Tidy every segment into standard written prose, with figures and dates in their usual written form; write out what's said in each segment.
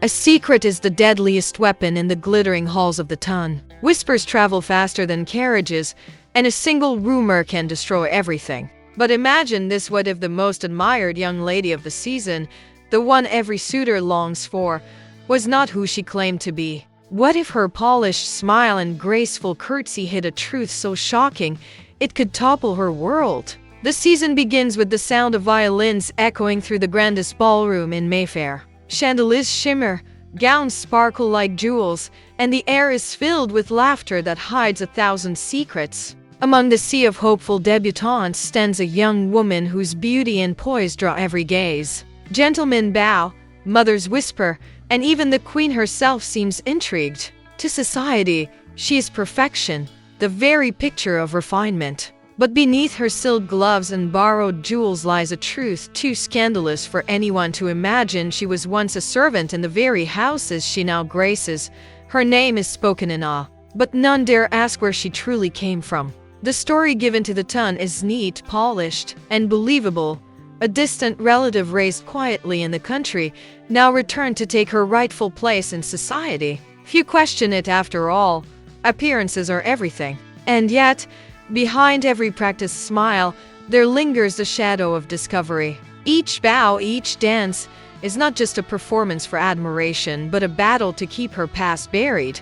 A secret is the deadliest weapon in the glittering halls of the Tun. Whispers travel faster than carriages, and a single rumor can destroy everything. But imagine this: what if the most admired young lady of the season, the one every suitor longs for, was not who she claimed to be? What if her polished smile and graceful curtsy hid a truth so shocking it could topple her world? The season begins with the sound of violins echoing through the grandest ballroom in Mayfair. Chandeliers shimmer, gowns sparkle like jewels, and the air is filled with laughter that hides 1,000 secrets. Among the sea of hopeful debutantes stands a young woman whose beauty and poise draw every gaze. Gentlemen bow, mothers whisper, and even the queen herself seems intrigued. To society, she is perfection, the very picture of refinement. But beneath her silk gloves and borrowed jewels lies a truth too scandalous for anyone to imagine. She was once a servant in the very houses she now graces. Her name is spoken in awe, but none dare ask where she truly came from. The story given to the Tun is neat, polished, and believable. A distant relative raised quietly in the country, now returned to take her rightful place in society. Few question it after all. Appearances are everything. And yet, behind every practiced smile, there lingers the shadow of discovery. Each bow, each dance, is not just a performance for admiration, but a battle to keep her past buried.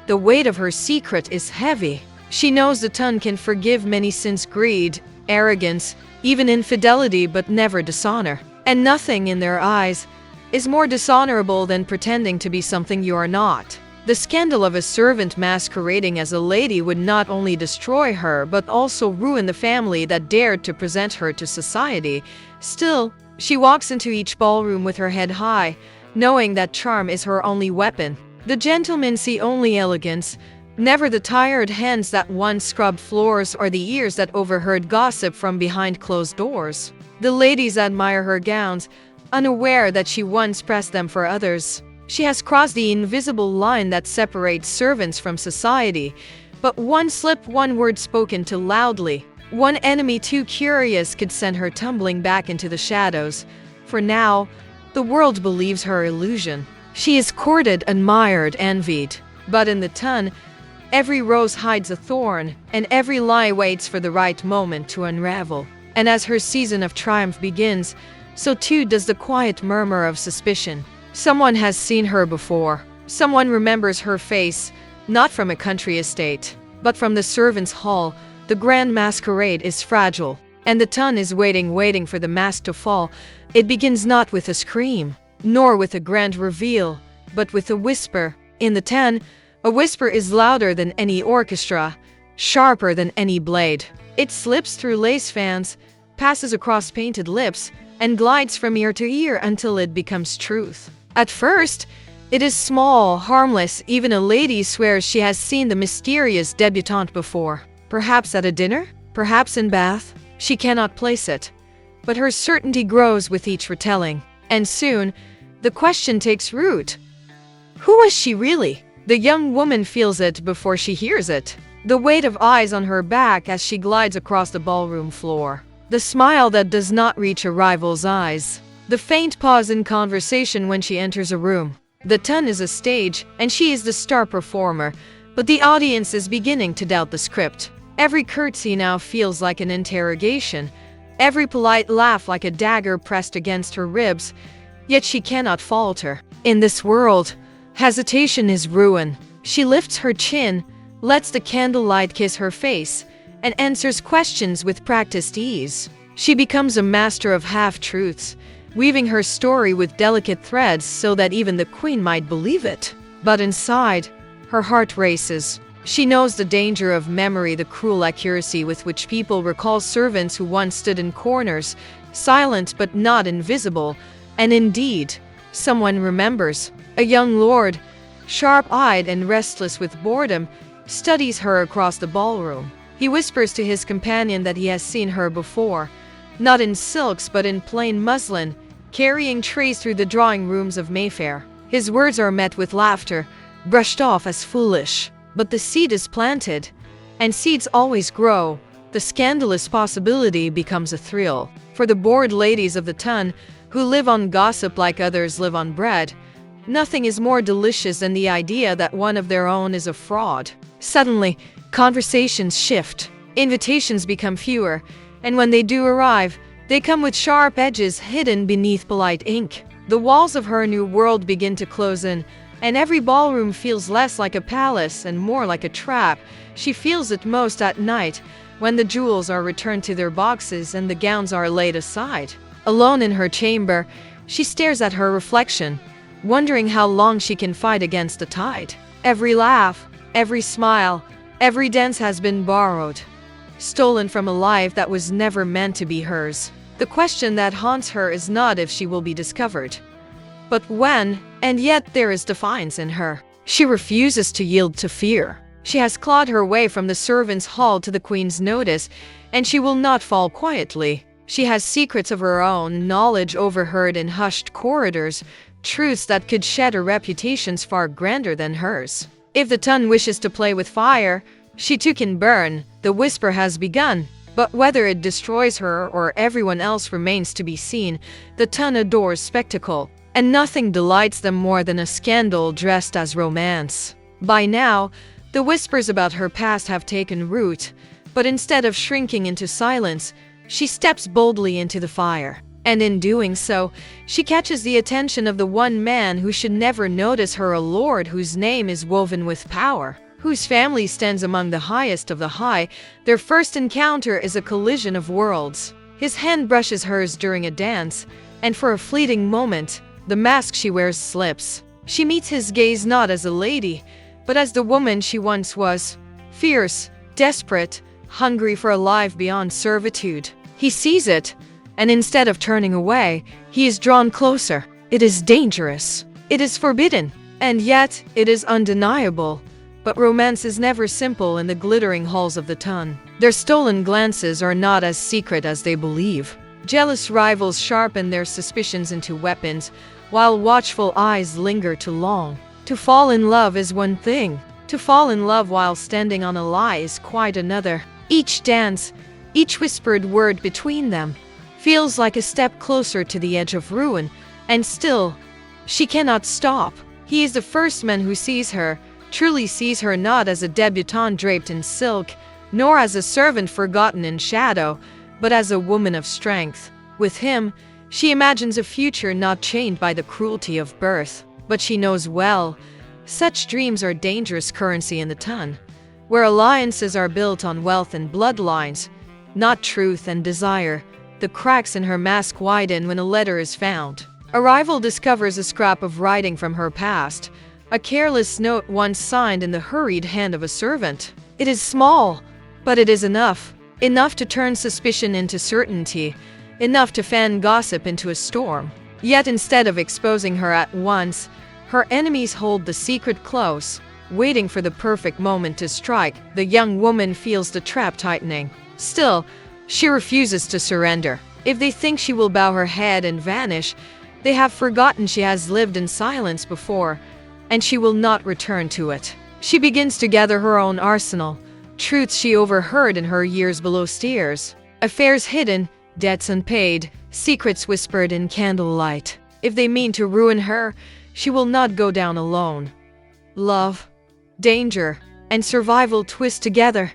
The weight of her secret is heavy. She knows the Tun can forgive many sins: greed, arrogance, even infidelity, but never dishonor. And nothing in their eyes is more dishonorable than pretending to be something you are not. The scandal of a servant masquerading as a lady would not only destroy her, but also ruin the family that dared to present her to society. Still, she walks into each ballroom with her head high, knowing that charm is her only weapon. The gentlemen see only elegance, never the tired hands that once scrubbed floors or the ears that overheard gossip from behind closed doors. The ladies admire her gowns, unaware that she once pressed them for others. She has crossed the invisible line that separates servants from society. But one slip, one word spoken too loudly, one enemy too curious could send her tumbling back into the shadows. For now, the world believes her illusion. She is courted, admired, envied. But in the Tun, every rose hides a thorn, and every lie waits for the right moment to unravel. And as her season of triumph begins, so too does the quiet murmur of suspicion. Someone has seen her before. Someone remembers her face, not from a country estate, but from the servants' hall. The grand masquerade is fragile, and the Tun is waiting for the mask to fall. It begins not with a scream, nor with a grand reveal, but with a whisper. In the Tun, a whisper is louder than any orchestra, sharper than any blade. It slips through lace fans, passes across painted lips, and glides from ear to ear until it becomes truth. At first, it is small, harmless. Even a lady swears she has seen the mysterious debutante before. Perhaps at a dinner? Perhaps in Bath? She cannot place it. But her certainty grows with each retelling. And soon, the question takes root. Who is she really? The young woman feels it before she hears it. The weight of eyes on her back as she glides across the ballroom floor. The smile that does not reach a rival's eyes. The faint pause in conversation when she enters a room. The Tun is a stage, and she is the star performer, but the audience is beginning to doubt the script. Every curtsy now feels like an interrogation, every polite laugh like a dagger pressed against her ribs, yet she cannot falter. In this world, hesitation is ruin. She lifts her chin, lets the candlelight kiss her face, and answers questions with practiced ease. She becomes a master of half-truths, weaving her story with delicate threads so that even the queen might believe it. But inside, her heart races. She knows the danger of memory, the cruel accuracy with which people recall servants who once stood in corners, silent but not invisible. And indeed, someone remembers. A young lord, sharp-eyed and restless with boredom, studies her across the ballroom. He whispers to his companion that he has seen her before, not in silks but in plain muslin, carrying trays through the drawing rooms of Mayfair. His words are met with laughter, brushed off as foolish. But the seed is planted, and seeds always grow. The scandalous possibility becomes a thrill. For the bored ladies of the Tun, who live on gossip like others live on bread, Nothing is more delicious than the idea that one of their own is a fraud. Suddenly, conversations shift. Invitations become fewer, and when they do arrive, they come with sharp edges hidden beneath polite ink. The walls of her new world begin to close in, and every ballroom feels less like a palace and more like a trap. She feels it most at night, when the jewels are returned to their boxes and the gowns are laid aside. Alone in her chamber, she stares at her reflection, wondering how long she can fight against the tide. Every laugh, every smile, every dance has been borrowed, stolen from a life that was never meant to be hers. The question that haunts her is not if she will be discovered, but when, and yet there is defiance in her. She refuses to yield to fear. She has clawed her way from the servants' hall to the queen's notice, and she will not fall quietly. She has secrets of her own, knowledge overheard in hushed corridors, truths that could shatter reputations far grander than hers. If the Tun wishes to play with fire, she too can burn. The whisper has begun, but whether it destroys her or everyone else remains to be seen. The Tun adores spectacle, and nothing delights them more than a scandal dressed as romance. By now, the whispers about her past have taken root, but instead of shrinking into silence, she steps boldly into the fire. And in doing so, she catches the attention of the one man who should never notice her, a lord whose name is woven with power, whose family stands among the highest of the high. Their first encounter is a collision of worlds. His hand brushes hers during a dance, and for a fleeting moment, the mask she wears slips. She meets his gaze not as a lady, but as the woman she once was, fierce, desperate, hungry for a life beyond servitude. He sees it, and instead of turning away, he is drawn closer. It is dangerous. It is forbidden, and yet it is undeniable. But romance is never simple in the glittering halls of the Tun. Their stolen glances are not as secret as they believe. Jealous rivals sharpen their suspicions into weapons, while watchful eyes linger too long. To fall in love is one thing. To fall in love while standing on a lie is quite another. Each dance, each whispered word between them, feels like a step closer to the edge of ruin, and still, she cannot stop. He is the first man who sees her, truly sees her not as a debutante draped in silk, nor as a servant forgotten in shadow, but as a woman of strength. With him, she imagines a future not chained by the cruelty of birth. But she knows well, such dreams are dangerous currency in the Tun, where alliances are built on wealth and bloodlines, not truth and desire. The cracks in her mask widen when a letter is found. A rival discovers a scrap of writing from her past, a careless note once signed in the hurried hand of a servant. It is small, but it is enough. Enough to turn suspicion into certainty, enough to fan gossip into a storm. Yet instead of exposing her at once, her enemies hold the secret close, waiting for the perfect moment to strike. The young woman feels the trap tightening. Still, she refuses to surrender. If they think she will bow her head and vanish, they have forgotten she has lived in silence before, and she will not return to it. She begins to gather her own arsenal, truths she overheard in her years below stairs, affairs hidden, debts unpaid, secrets whispered in candlelight. If they mean to ruin her, she will not go down alone. Love, danger, and survival twist together,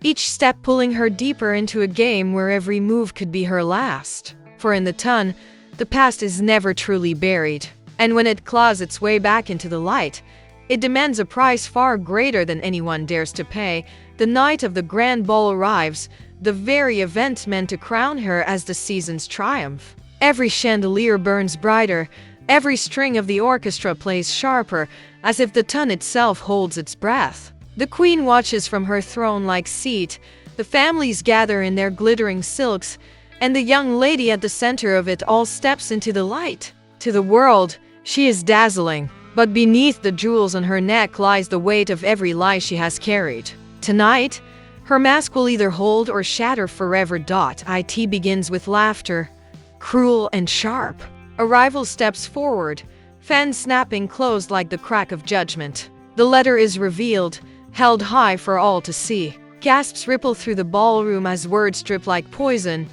each step pulling her deeper into a game where every move could be her last. For in the Tun, the past is never truly buried, and when it claws its way back into the light, it demands a price far greater than anyone dares to pay. The night of the grand ball arrives, the very event meant to crown her as the season's triumph. Every chandelier burns brighter, every string of the orchestra plays sharper, as if the Tun itself holds its breath. The queen watches from her throne-like seat, the families gather in their glittering silks, and the young lady at the center of it all steps into the light. To the world, she is dazzling, but beneath the jewels on her neck lies the weight of every lie she has carried. Tonight, her mask will either hold or shatter forever. It begins with laughter, cruel and sharp. A rival steps forward, fan snapping closed like the crack of judgment. The letter is revealed, held high for all to see. Gasps ripple through the ballroom as words drip like poison.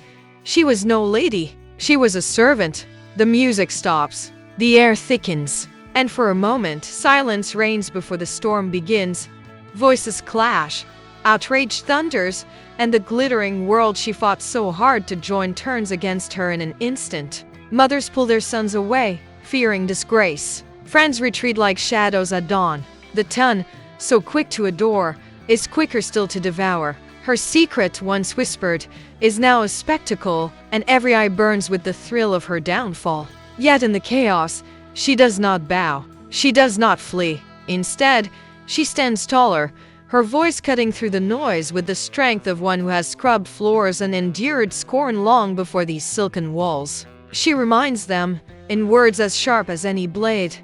She was no lady. She was a servant. The music stops. The air thickens. And for a moment, silence reigns before the storm begins. Voices clash, outrage thunders, and the glittering world she fought so hard to join turns against her in an instant. Mothers pull their sons away, fearing disgrace. Friends retreat like shadows at dawn. The Tun, so quick to adore, is quicker still to devour. Her secret, once whispered, is now a spectacle, and every eye burns with the thrill of her downfall. Yet in the chaos, she does not bow. She does not flee. Instead, she stands taller, her voice cutting through the noise with the strength of one who has scrubbed floors and endured scorn long before these silken walls. She reminds them, in words as sharp as any blade,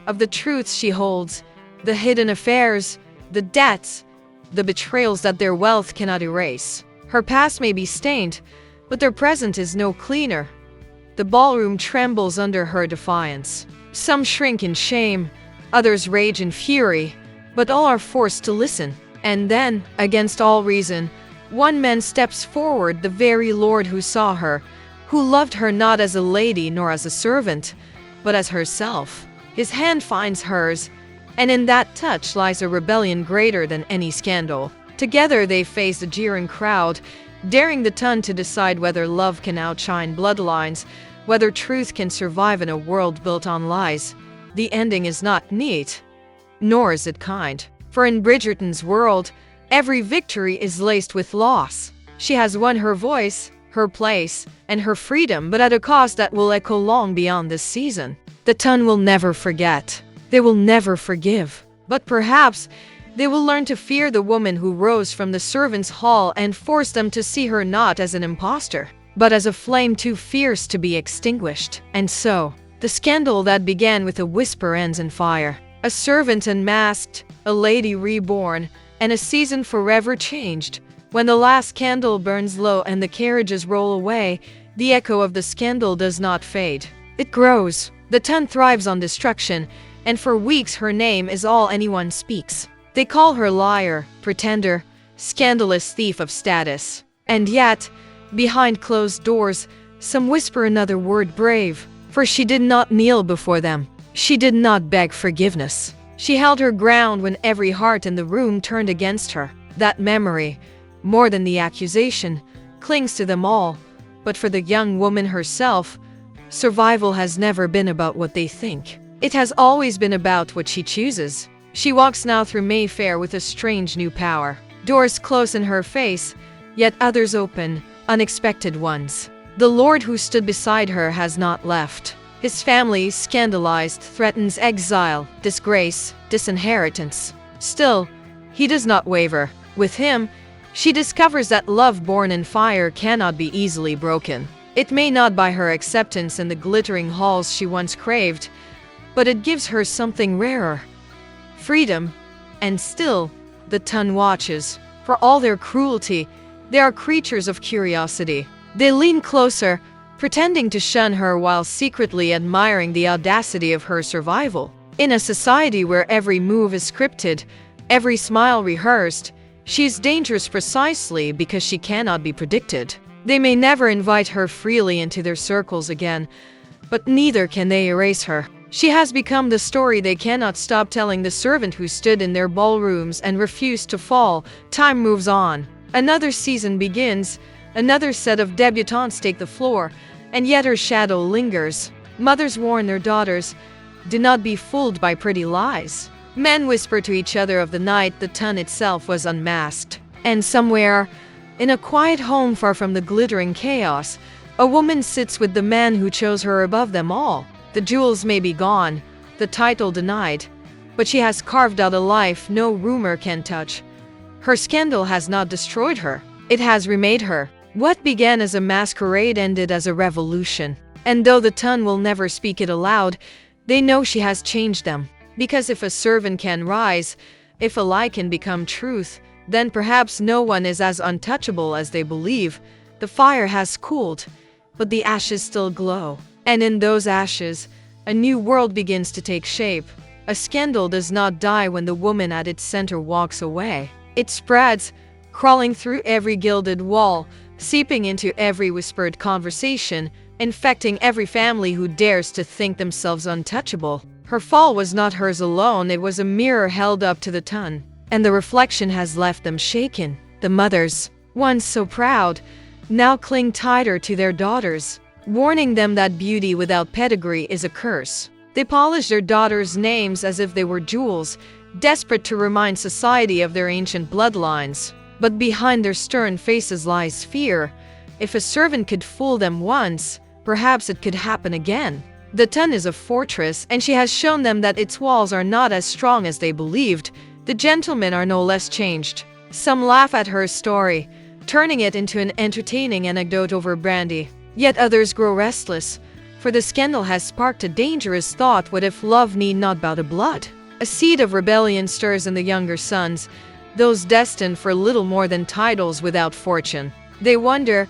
of the truths she holds, the hidden affairs, the debts, the betrayals that their wealth cannot erase. Her past may be stained, but their present is no cleaner. The ballroom trembles under her defiance. Some shrink in shame, others rage in fury, but all are forced to listen. And then, against all reason, one man steps forward, the very Lord who saw her, who loved her not as a lady nor as a servant, but as herself. His hand finds hers, and in that touch lies a rebellion greater than any scandal. Together they face the jeering crowd, daring the Tun to decide whether love can outshine bloodlines, whether truth can survive in a world built on lies. The ending is not neat, nor is it kind. For in Bridgerton's world, every victory is laced with loss. She has won her voice, her place, and her freedom, but at a cost that will echo long beyond this season. The Tun will never forget. They will never forgive. But perhaps they will learn to fear the woman who rose from the servants' hall and force them to see her not as an impostor, but as a flame too fierce to be extinguished. And so, the scandal that began with a whisper ends in fire. A servant unmasked, a lady reborn, and a season forever changed. When the last candle burns low and the carriages roll away, the echo of the scandal does not fade. It grows. The Tun thrives on destruction, and for weeks her name is all anyone speaks. They call her liar, pretender, scandalous thief of status. And yet, behind closed doors, some whisper another word brave, for she did not kneel before them. She did not beg forgiveness. She held her ground when every heart in the room turned against her. That memory, more than the accusation, clings to them all. But for the young woman herself, survival has never been about what they think. It has always been about what she chooses. She walks now through Mayfair with a strange new power. Doors close in her face, yet others open, unexpected ones. The Lord who stood beside her has not left. His family, scandalized, threatens exile, disgrace, disinheritance. Still, he does not waver. With him, she discovers that love born in fire cannot be easily broken. It may not buy her acceptance in the glittering halls she once craved, but it gives her something rarer: freedom. And still, the Tun watches. For all their cruelty, they are creatures of curiosity. They lean closer, pretending to shun her while secretly admiring the audacity of her survival. In a society where every move is scripted, every smile rehearsed, she is dangerous precisely because she cannot be predicted. They may never invite her freely into their circles again, but neither can they erase her. She has become the story they cannot stop telling, the servant who stood in their ballrooms and refused to fall. Time moves on. Another season begins. Another set of debutantes take the floor, and yet her shadow lingers. Mothers warn their daughters, do not be fooled by pretty lies. Men whisper to each other of the night the Tun itself was unmasked. And somewhere, in a quiet home far from the glittering chaos, a woman sits with the man who chose her above them all. The jewels may be gone, the title denied, but she has carved out a life no rumor can touch. Her scandal has not destroyed her, it has remade her. What began as a masquerade ended as a revolution. And though the Tun will never speak it aloud, they know she has changed them. Because if a servant can rise, if a lie can become truth, then perhaps no one is as untouchable as they believe. The fire has cooled, but the ashes still glow. And in those ashes, a new world begins to take shape. A scandal does not die when the woman at its center walks away. It spreads, crawling through every gilded wall, seeping into every whispered conversation, infecting every family who dares to think themselves untouchable. Her fall was not hers alone, it was a mirror held up to the Tun, and the reflection has left them shaken. The mothers, once so proud, now cling tighter to their daughters, warning them that beauty without pedigree is a curse. They polish their daughters' names as if they were jewels, desperate to remind society of their ancient bloodlines. But behind their stern faces lies fear. If a servant could fool them once, perhaps it could happen again. The Tun is a fortress, and she has shown them that its walls are not as strong as they believed. The gentlemen are no less changed. Some laugh at her story, turning it into an entertaining anecdote over brandy. Yet others grow restless, for the scandal has sparked a dangerous thought: what if love need not bow to blood? A seed of rebellion stirs in the younger sons, those destined for little more than titles without fortune. They wonder,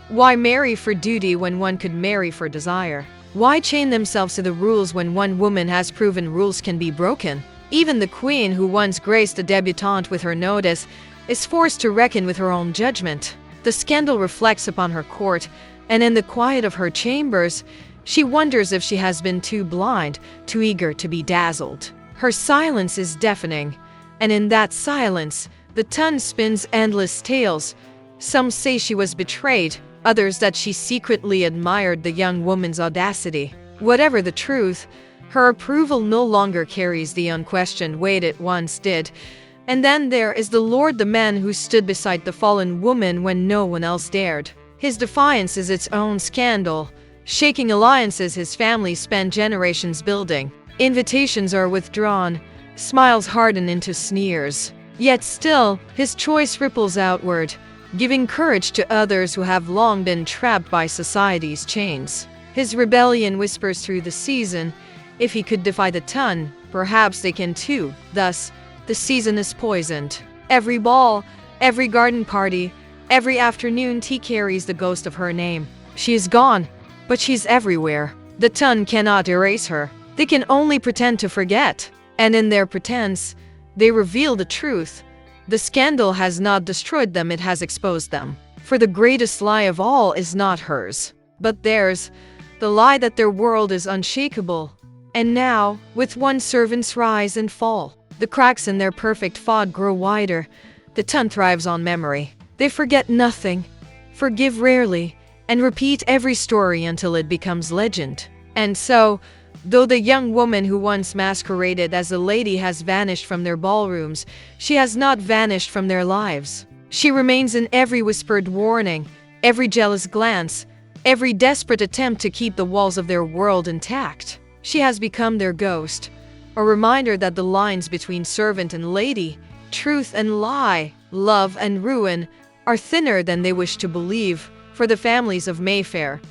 why marry for duty when one could marry for desire? Why chain themselves to the rules when one woman has proven rules can be broken? Even the queen, who once graced a debutante with her notice, is forced to reckon with her own judgment. The scandal reflects upon her court, and in the quiet of her chambers, she wonders if she has been too blind, too eager to be dazzled. Her silence is deafening, and in that silence, the Tun spins endless tales. Some say she was betrayed, others that she secretly admired the young woman's audacity. Whatever the truth, her approval no longer carries the unquestioned weight it once did. And then there is the Lord, the man who stood beside the fallen woman when no one else dared. His defiance is its own scandal, shaking alliances his family spent generations building. Invitations are withdrawn, smiles harden into sneers. Yet still, his choice ripples outward, giving courage to others who have long been trapped by society's chains. His rebellion whispers through the season, if he could defy the Tun, perhaps they can too. Thus, the season is poisoned. Every ball, every garden party, every afternoon tea carries the ghost of her name. She is gone, but she's everywhere. The Tun cannot erase her. They can only pretend to forget. And in their pretense, they reveal the truth. The scandal has not destroyed them, it has exposed them. For the greatest lie of all is not hers, but theirs, the lie that their world is unshakable. And now, with one servant's rise and fall, the cracks in their perfect facade grow wider. The Tun thrives on memory. They forget nothing, forgive rarely, and repeat every story until it becomes legend. And so, though the young woman who once masqueraded as a lady has vanished from their ballrooms, she has not vanished from their lives. She remains in every whispered warning, every jealous glance, every desperate attempt to keep the walls of their world intact. She has become their ghost, a reminder that the lines between servant and lady, truth and lie, love and ruin, are thinner than they wish to believe. For the families of Mayfair,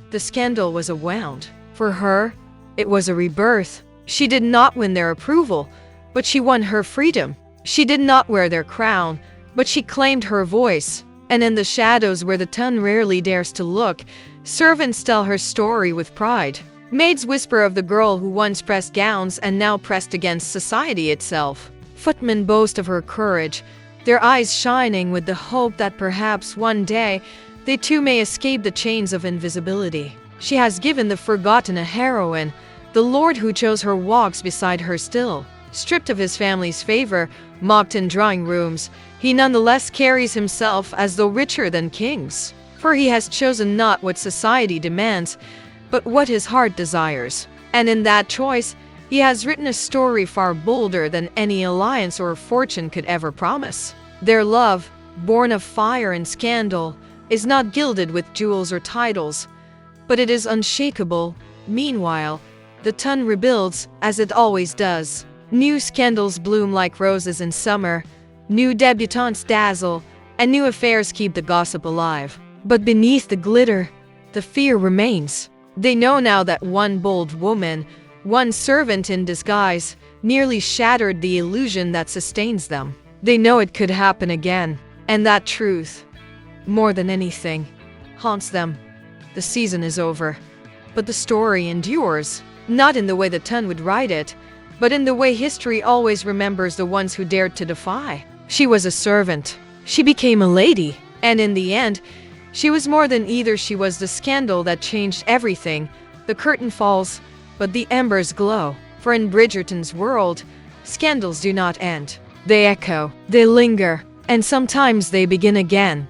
the scandal was a wound. For her, it was a rebirth. She did not win their approval, but she won her freedom. She did not wear their crown, but she claimed her voice. And in the shadows where the Tun rarely dares to look, servants tell her story with pride. Maids whisper of the girl who once pressed gowns and now pressed against society itself. Footmen boast of her courage, their eyes shining with the hope that perhaps one day they too may escape the chains of invisibility. She has given the forgotten a heroine. The Lord who chose her walks beside her still. Stripped of his family's favor, mocked in drawing rooms, he nonetheless carries himself as though richer than kings. For he has chosen not what society demands, but what his heart desires. And in that choice, he has written a story far bolder than any alliance or fortune could ever promise. Their love, born of fire and scandal, is not gilded with jewels or titles, but it is unshakable. Meanwhile, the Tun rebuilds, as it always does. New scandals bloom like roses in summer, new debutantes dazzle, and new affairs keep the gossip alive. But beneath the glitter, the fear remains. They know now that one bold woman, one servant in disguise, nearly shattered the illusion that sustains them. They know it could happen again, and that truth, more than anything, haunts them. The season is over, but the story endures, not in the way the Tun would write it, but in the way history always remembers the ones who dared to defy. She was a servant. She became a lady. And in the end, she was more than either. She was the scandal that changed everything. The curtain falls, but the embers glow. For in Bridgerton's world, scandals do not end. They echo, they linger, and sometimes they begin again.